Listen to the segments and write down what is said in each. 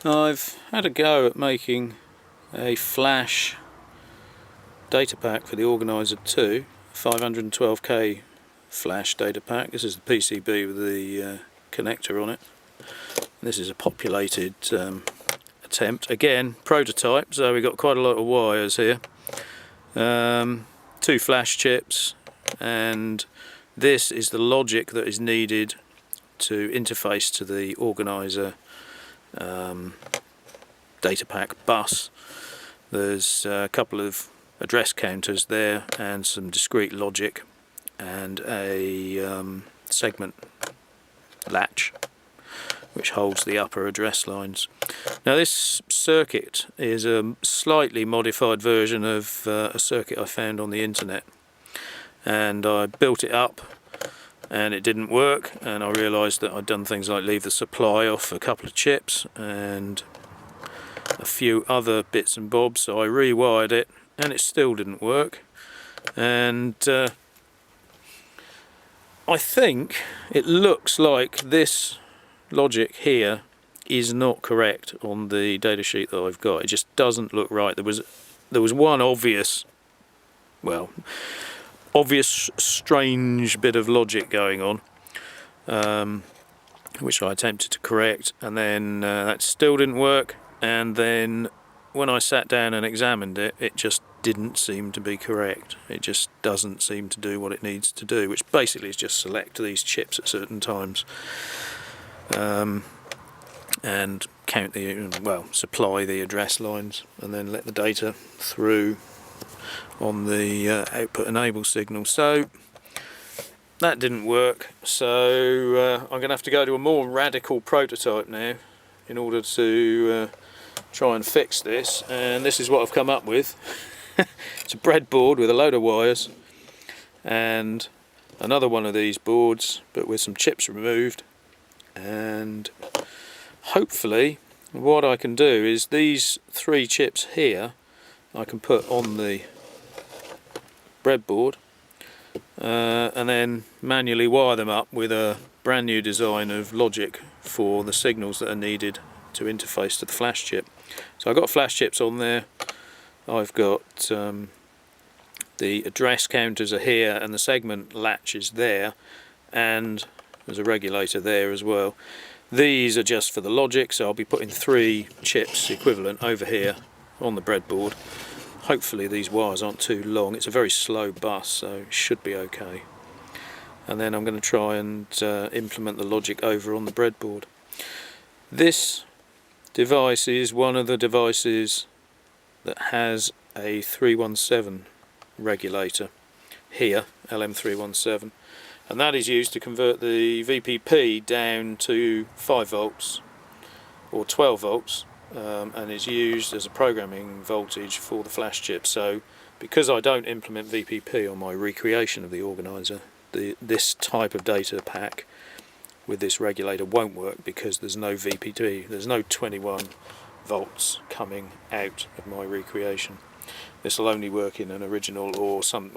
I've had a go at making a flash data pack for the Organiser 2, 512k flash data pack. This is the PCB with the connector on it. This is a populated attempt. Again, prototype, so we've got quite a lot of wires here. 2 flash chips, and this is the logic that is needed to interface to the Organiser Datapack bus. There's a couple of address counters there and some discrete logic and a segment latch which holds the upper address lines. Now this circuit is a slightly modified version of a circuit I found on the internet, and I built it up and it didn't work, and I realised that I'd done things like leave the supply off a couple of chips and a few other bits and bobs, so I rewired it and it still didn't work. And I think it looks like this logic here is not correct on the datasheet that I've got. It just doesn't look right. There was one obvious strange bit of logic going on, which I attempted to correct, and then that still didn't work, and then when I sat down and examined it, it just didn't seem to be correct. It just doesn't seem to do what it needs to do, which basically is just select these chips at certain times and count supply the address lines, and then let the data through on the output enable signal. So that didn't work, so I'm going to have to go to a more radical prototype now in order to try and fix this, and this is what I've come up with. It's a breadboard with a load of wires and another one of these boards but with some chips removed, and hopefully what I can do is these 3 chips here I can put on the breadboard and then manually wire them up with a brand new design of logic for the signals that are needed to interface to the flash chip. So I've got flash chips on there, I've got the address counters are here and the segment latch is there, and there's a regulator there as well. These are just for the logic, so I'll be putting 3 chips equivalent over here on the breadboard. Hopefully these wires aren't too long. It's a very slow bus, so it should be okay. And then I'm going to try and implement the logic over on the breadboard. This device is one of the devices that has a 317 regulator here, LM317, and that is used to convert the VPP down to 5 volts or 12 volts, and is used as a programming voltage for the flash chip. So because I don't implement VPP on my recreation of the Organiser, this type of data pack with this regulator won't work, because there's no VPP, there's no 21 volts coming out of my recreation. This will only work in an original or some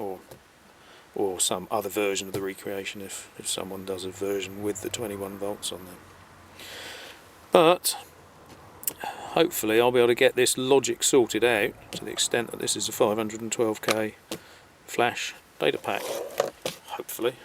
other version of the recreation if someone does a version with the 21 volts on there. But hopefully I'll be able to get this logic sorted out to the extent that this is a 512k flash data pack. Hopefully.